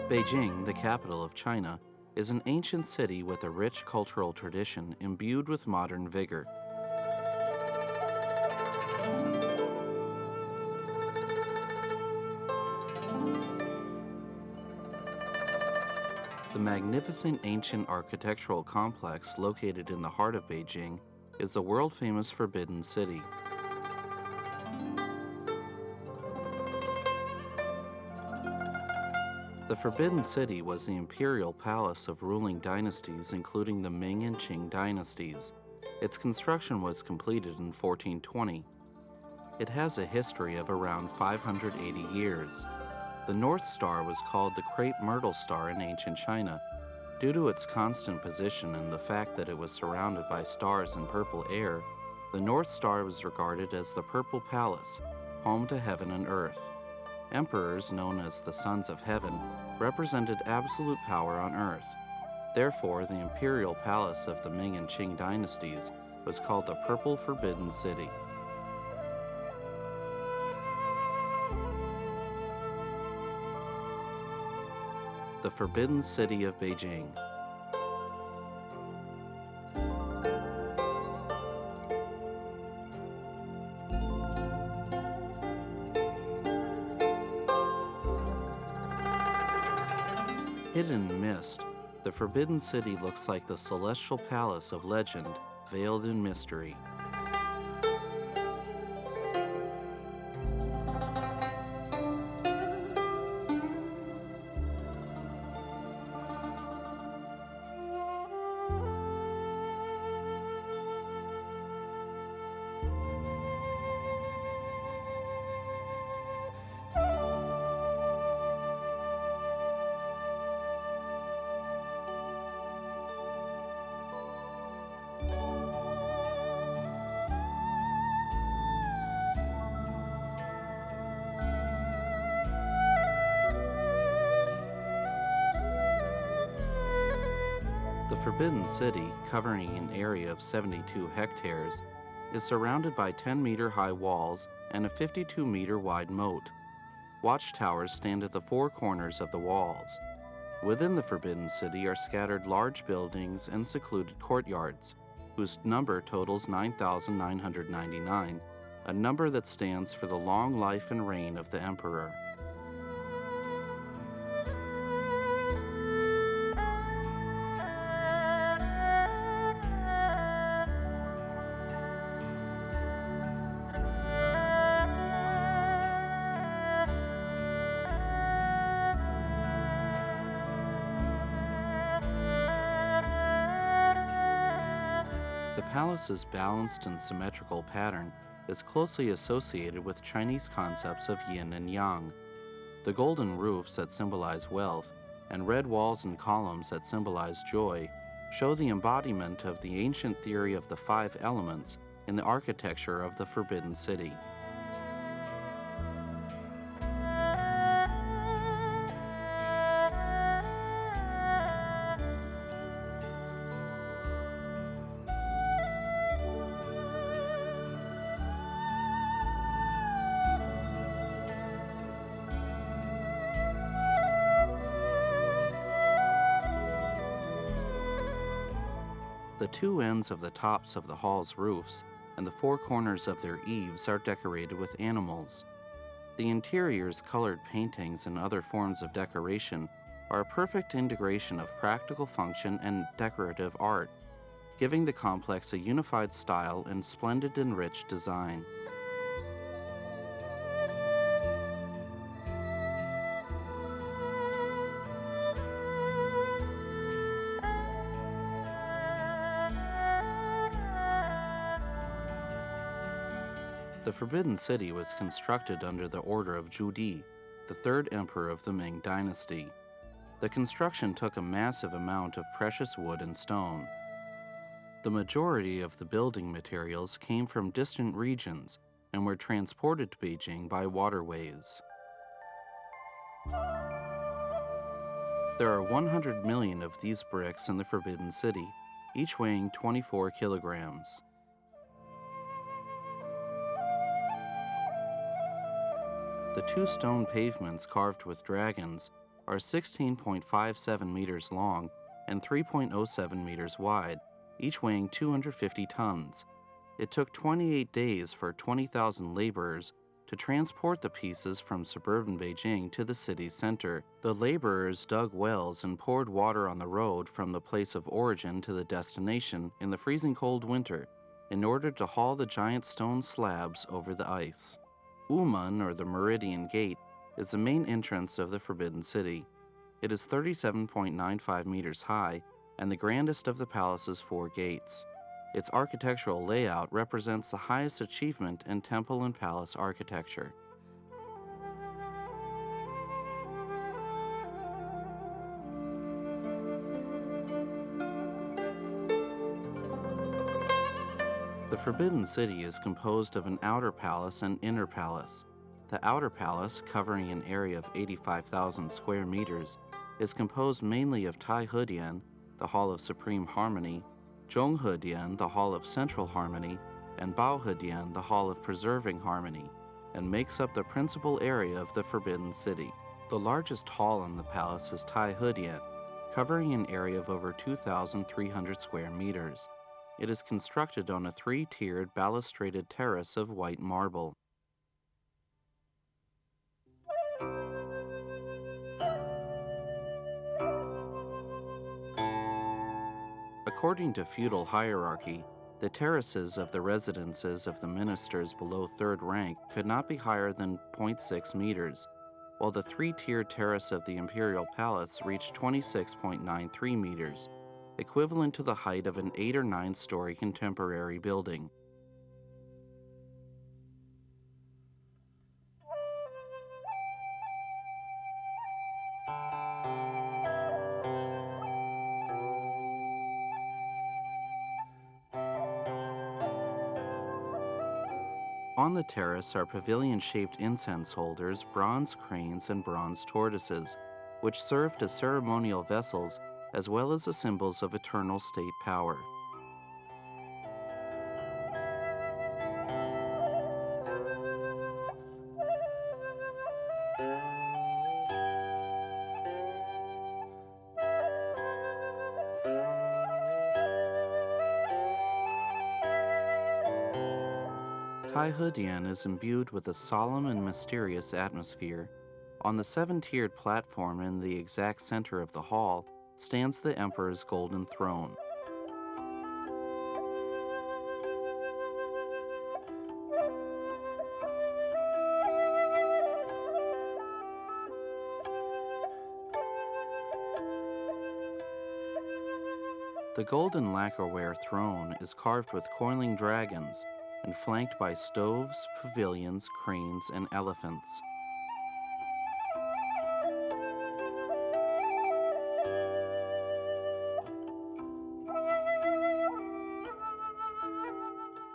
Beijing, the capital of China, is an ancient city with a rich cultural tradition imbued with modern vigor. The magnificent ancient architectural complex located in the heart of Beijing is the world-famous Forbidden City. The Forbidden City was the imperial palace of ruling dynasties including the Ming and Qing dynasties. Its construction was completed in 1420. It has a history of around 580 years. The North Star was called the Crepe Myrtle Star in ancient China, due to its constant position and the fact that it was surrounded by stars and purple air. The North Star was regarded as the Purple Palace, home to heaven and earth. Emperors, known as the Sons of Heaven, represented absolute power on earth. Therefore, the imperial palace of the Ming and Qing dynasties was called the Purple Forbidden City. The Forbidden City of Beijing. Hidden in mist, the Forbidden City looks like the celestial palace of legend, veiled in mystery. The Forbidden City, covering an area of 72 hectares, is surrounded by 10-meter-high walls and a 52-meter-wide moat. Watchtowers stand at the four corners of the walls. Within the Forbidden City are scattered large buildings and secluded courtyards, whose number totals 9,999, a number that stands for the long life and reign of the emperor. The palace's balanced and symmetrical pattern is closely associated with Chinese concepts of yin and yang. The golden roofs that symbolize wealth and red walls and columns that symbolize joy show the embodiment of the ancient theory of the five elements in the architecture of the Forbidden City. The two ends of the tops of the hall's roofs and the four corners of their eaves are decorated with animals. The interior's colored paintings and other forms of decoration are a perfect integration of practical function and decorative art, giving the complex a unified style and splendid and rich design. The Forbidden City was constructed under the order of Zhu, the third emperor of the Ming Dynasty. The construction took a massive amount of precious wood and stone. The majority of the building materials came from distant regions and were transported to Beijing by waterways. There are 100 million of these bricks in the Forbidden City, each weighing 24 kilograms. The two stone pavements carved with dragons are 16.57 meters long and 3.07 meters wide, each weighing 250 tons. It took 28 days for 20,000 laborers to transport the pieces from suburban Beijing to the city's center. The laborers dug wells and poured water on the road from the place of origin to the destination in the freezing cold winter in order to haul the giant stone slabs over the ice. Wumen, or the Meridian Gate, is the main entrance of the Forbidden City. It is 37.95 meters high and the grandest of the palace's 4 gates. Its architectural layout represents the highest achievement in temple and palace architecture. The Forbidden City is composed of an outer palace and inner palace. The outer palace, covering an area of 85,000 square meters, is composed mainly of Tai Hedian, the Hall of Supreme Harmony, Zhong Hedian, the Hall of Central Harmony, and Bao Hedian, the Hall of Preserving Harmony, and makes up the principal area of the Forbidden City. The largest hall in the palace is Tai Hedian, covering an area of over 2,300 square meters. It is constructed on a 3-tiered balustraded terrace of white marble. According to feudal hierarchy, the terraces of the residences of the ministers below 3rd rank could not be higher than 0.6 meters, while the 3-tiered terrace of the imperial palace reached 26.93 meters, equivalent to the height of an 8- or 9-story contemporary building. On the terrace are pavilion-shaped incense holders, bronze cranes, and bronze tortoises, which served as ceremonial vessels as well as the symbols of eternal state power. Tai Hedian is imbued with a solemn and mysterious atmosphere. On the 7-tiered platform in the exact center of the hall stands the emperor's golden throne. The golden lacquerware throne is carved with coiling dragons and flanked by stoves, pavilions, cranes, and elephants.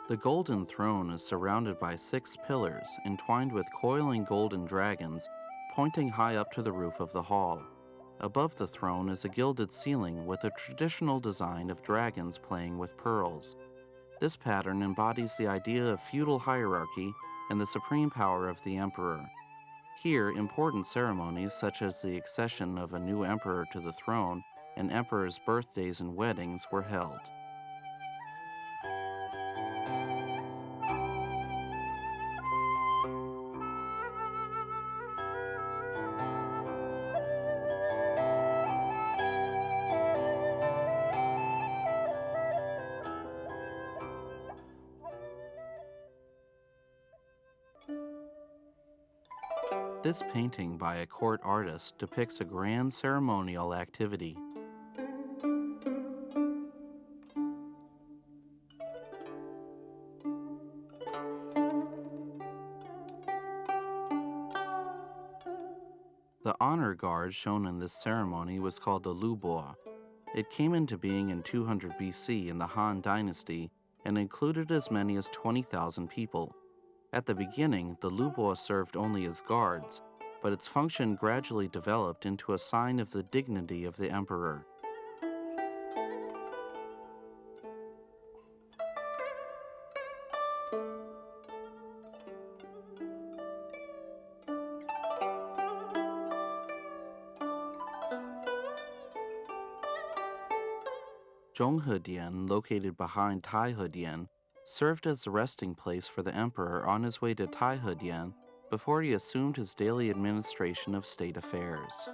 The golden throne is surrounded by 6 pillars entwined with coiling golden dragons pointing high up to the roof of the hall. Above the throne is a gilded ceiling with a traditional design of dragons playing with pearls. This pattern embodies the idea of feudal hierarchy and the supreme power of the emperor. Here, important ceremonies such as the accession of a new emperor to the throne and emperors' birthdays and weddings were held. This painting by a court artist depicts a grand ceremonial activity. The honor guard shown in this ceremony was called the Lubo. It came into being in 200 BC in the Han Dynasty and included as many as 20,000 people. At the beginning, the Lubo served only as guards, but its function gradually developed into a sign of the dignity of the emperor. Zhonghedian, located behind Taihedian, served as the resting place for the emperor on his way to Taihedian before he assumed his daily administration of state affairs.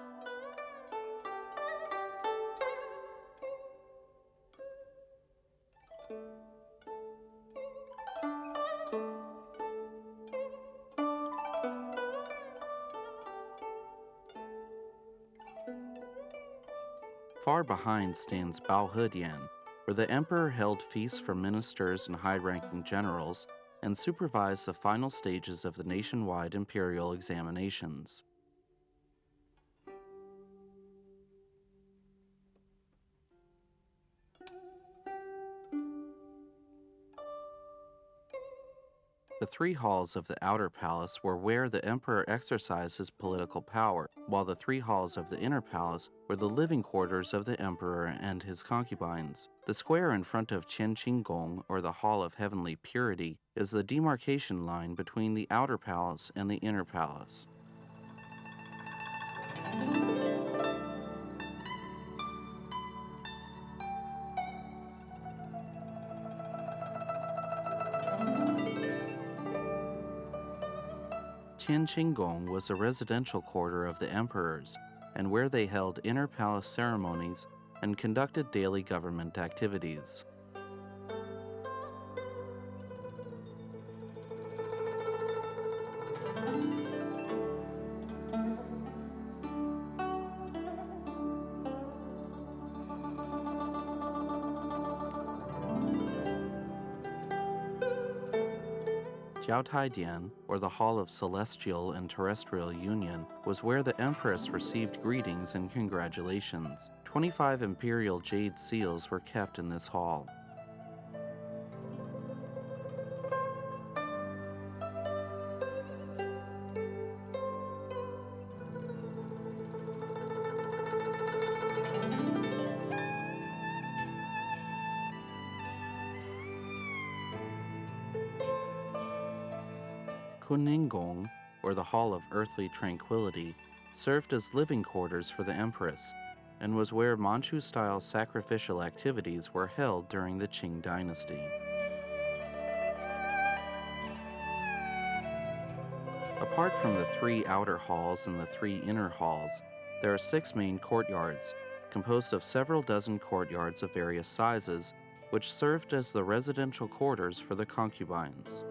Far behind stands Baohedian, where the emperor held feasts for ministers and high-ranking generals and supervised the final stages of the nationwide imperial examinations. The three halls of the outer palace were where the emperor exercised his political power, while the three halls of the inner palace were the living quarters of the emperor and his concubines. The square in front of Qianqing, or the Hall of Heavenly Purity, is the demarcation line between the outer palace and the inner palace. Qianqing was a residential quarter of the emperors, and where they held inner palace ceremonies and conducted daily government activities. Jiaotaidian, or the Hall of Celestial and Terrestrial Union, was where the empress received greetings and congratulations. 25 imperial jade seals were kept in this hall. Kunninggong, or the Hall of Earthly Tranquility, served as living quarters for the empress and was where Manchu-style sacrificial activities were held during the Qing Dynasty. Apart from the three outer halls and the three inner halls, there are 6 main courtyards, composed of several dozen courtyards of various sizes, which served as the residential quarters for the concubines.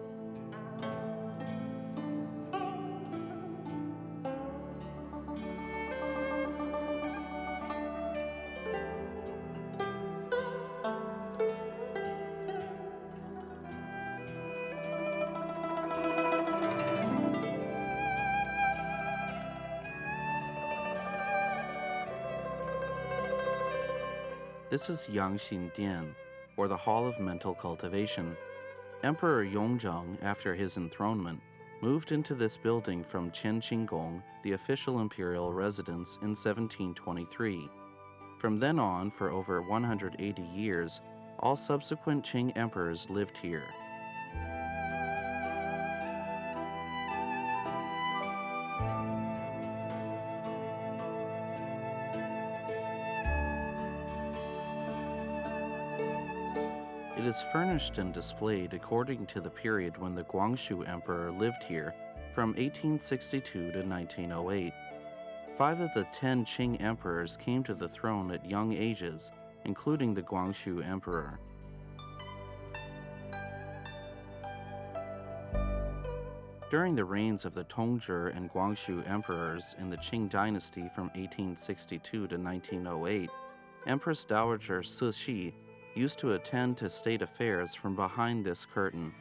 This is Yangxin Dian, or the Hall of Mental Cultivation. Emperor Yongzheng, after his enthronement, moved into this building from Qianqing, the official imperial residence, in 1723. From then on, for over 180 years, all subsequent Qing emperors lived here. It is furnished and displayed according to the period when the Guangxu Emperor lived here, from 1862 to 1908. 5 of the 10 Qing emperors came to the throne at young ages, including the Guangxu Emperor. During the reigns of the Tongzhi and Guangxu emperors in the Qing Dynasty from 1862 to 1908, Empress Dowager Cixi used to attend to state affairs from behind this curtain.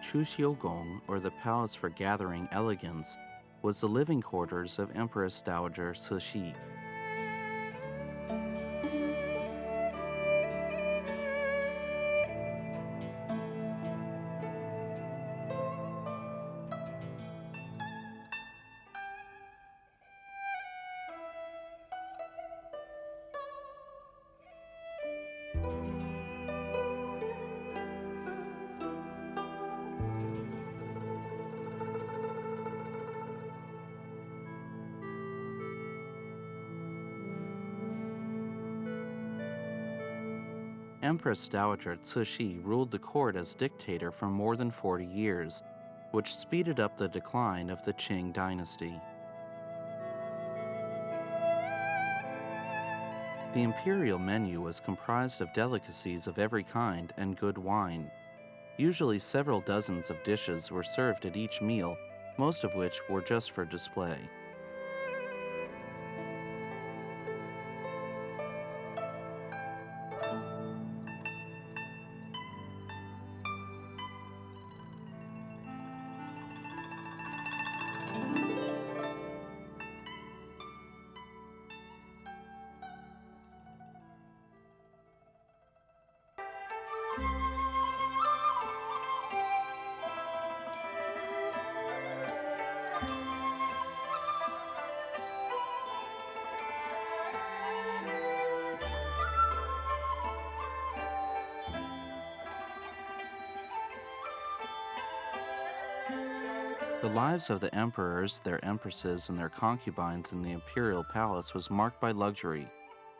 Chuxiugong, or the Palace for Gathering Elegance, was the living quarters of Empress Dowager Cixi. Empress Dowager Cixi ruled the court as dictator for more than 40 years, which speeded up the decline of the Qing dynasty. The imperial menu was comprised of delicacies of every kind and good wine. Usually several dozens of dishes were served at each meal, most of which were just for display. The lives of the emperors, their empresses, and their concubines in the imperial palace was marked by luxury.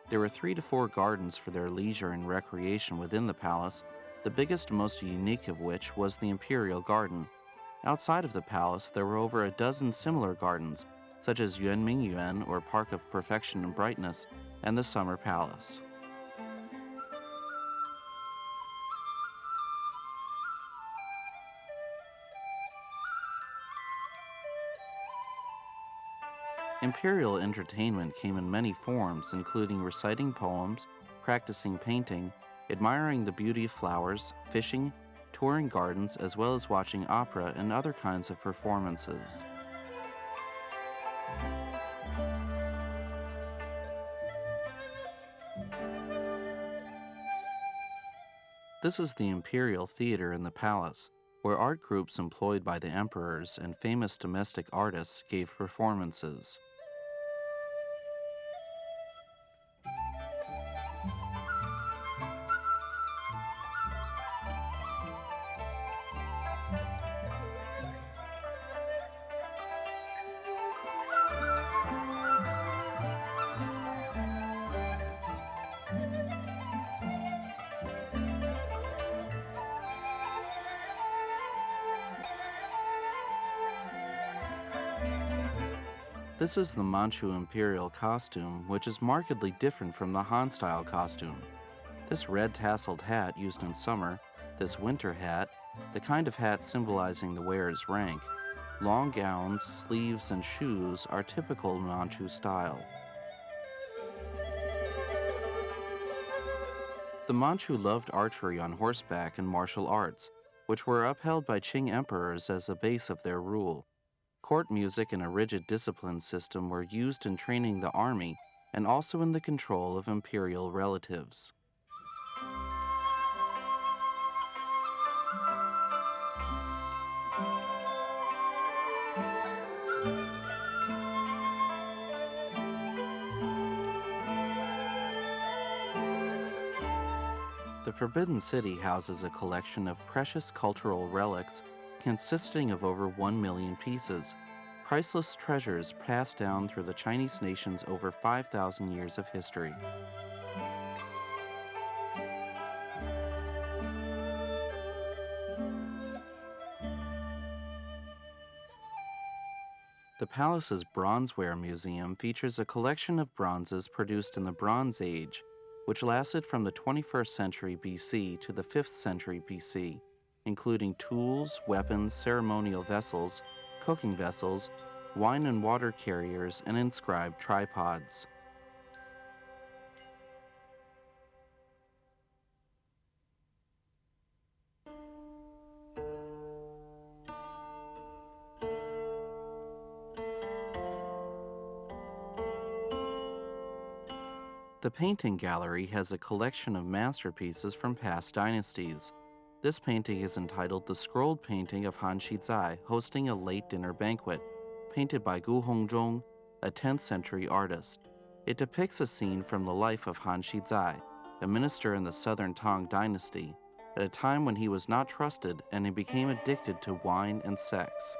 There were 3 to 4 gardens for their leisure and recreation within the palace, the biggest and most unique of which was the imperial garden. Outside of the palace, there were over a dozen similar gardens, such as Yuan or Park of Perfection and Brightness, and the Summer Palace. Imperial entertainment came in many forms, including reciting poems, practicing painting, admiring the beauty of flowers, fishing, touring gardens, as well as watching opera and other kinds of performances. This is the Imperial Theater in the palace, where art groups employed by the emperors and famous domestic artists gave performances. This is the Manchu imperial costume, which is markedly different from the Han-style costume. This red tasseled hat used in summer, this winter hat, the kind of hat symbolizing the wearer's rank, long gowns, sleeves, and shoes are typical Manchu style. The Manchu loved archery on horseback and martial arts, which were upheld by Qing emperors as a base of their rule. Court music and a rigid discipline system were used in training the army and also in the control of imperial relatives. The Forbidden City houses a collection of precious cultural relics consisting of over 1 million pieces, priceless treasures passed down through the Chinese nation's over 5,000 years of history. The palace's Bronzeware Museum features a collection of bronzes produced in the Bronze Age, which lasted from the 21st century BC to the 5th century BC, including tools, weapons, ceremonial vessels, cooking vessels, wine and water carriers, and inscribed tripods. The painting gallery has a collection of masterpieces from past dynasties. This painting is entitled The Scrolled Painting of Han Shizai Hosting a Late Dinner Banquet, painted by Gu Hongzhong, a 10th century artist. It depicts a scene from the life of Han Shizai, a minister in the southern Tang dynasty, at a time when he was not trusted and he became addicted to wine and sex.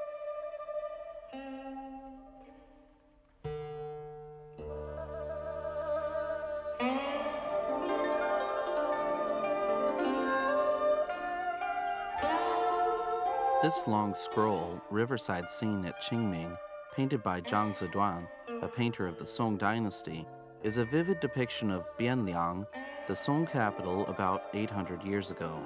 This long scroll, Riverside Scene at Qingming, painted by Zhang Ziduan, a painter of the Song dynasty, is a vivid depiction of Bianliang, the Song capital about 800 years ago.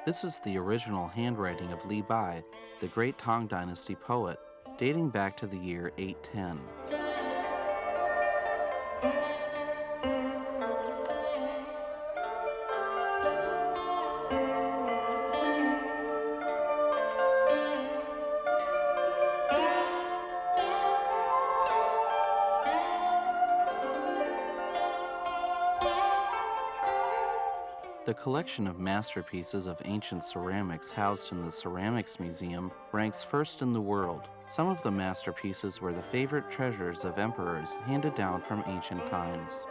This is the original handwriting of Li Bai, the great Tang Dynasty poet, dating back to the year 810. The collection of masterpieces of ancient ceramics housed in the Ceramics Museum ranks first in the world. Some of the masterpieces were the favorite treasures of emperors handed down from ancient times.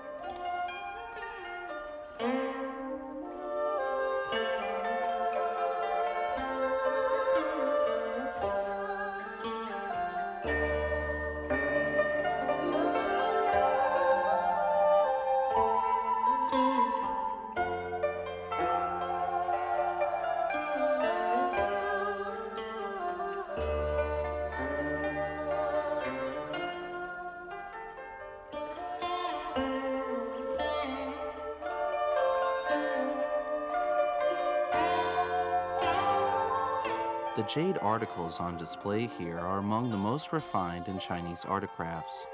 The jade articles on display here are among the most refined in Chinese articrafts.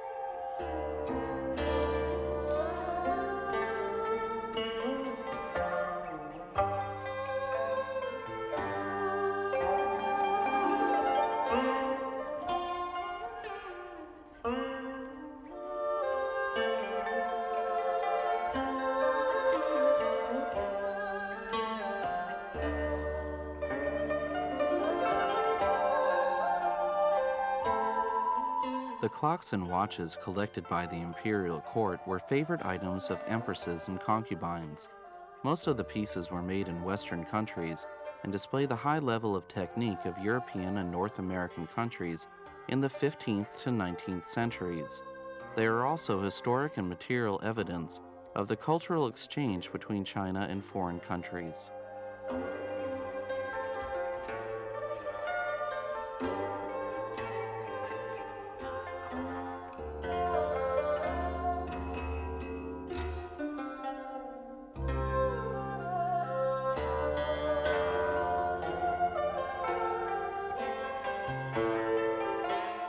The clocks and watches collected by the imperial court were favorite items of empresses and concubines. Most of the pieces were made in Western countries and display the high level of technique of European and North American countries in the 15th to 19th centuries. They are also historic and material evidence of the cultural exchange between China and foreign countries.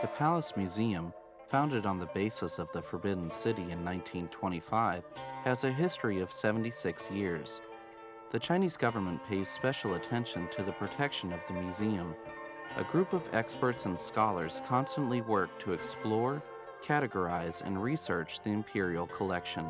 The Palace Museum, founded on the basis of the Forbidden City in 1925, has a history of 76 years. The Chinese government pays special attention to the protection of the museum. A group of experts and scholars constantly work to explore, categorize, and research the imperial collection.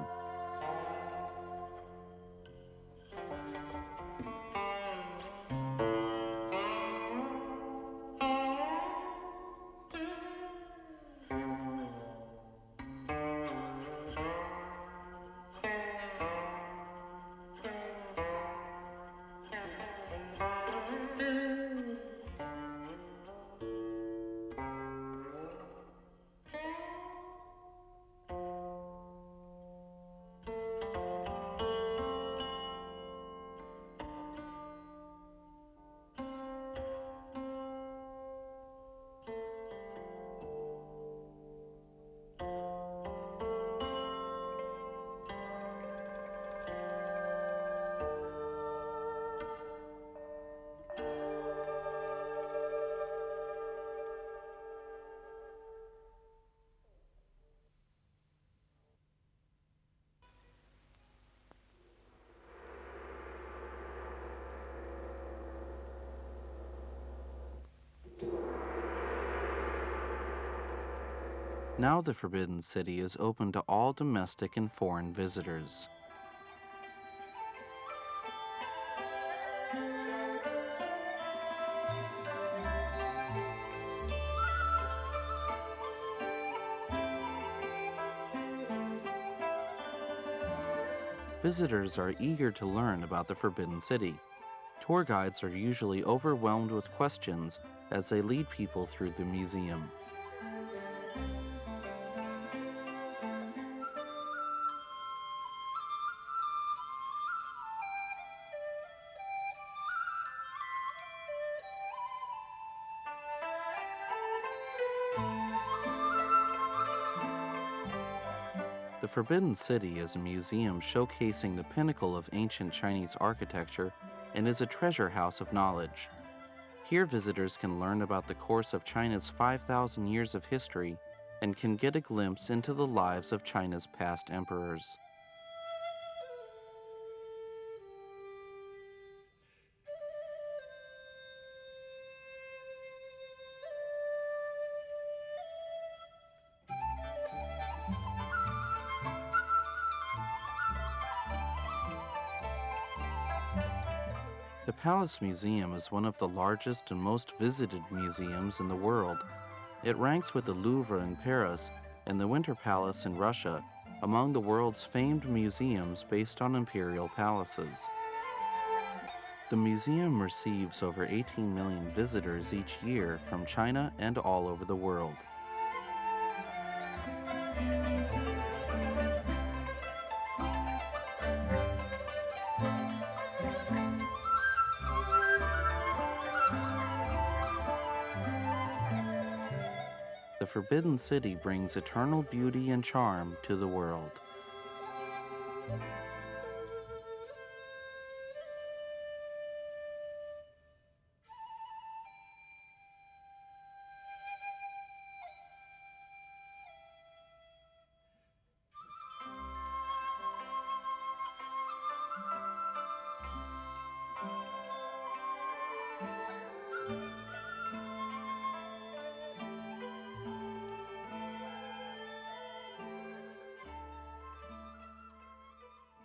Now the Forbidden City is open to all domestic and foreign visitors. Visitors are eager to learn about the Forbidden City. Tour guides are usually overwhelmed with questions as they lead people through the museum. The Forbidden City is a museum showcasing the pinnacle of ancient Chinese architecture and is a treasure house of knowledge. Here, visitors can learn about the course of China's 5,000 years of history and can get a glimpse into the lives of China's past emperors. The Palace Museum is one of the largest and most visited museums in the world. It ranks with the Louvre in Paris and the Winter Palace in Russia among the world's famed museums based on imperial palaces. The museum receives over 18 million visitors each year from China and all over the world. The Forbidden City brings eternal beauty and charm to the world.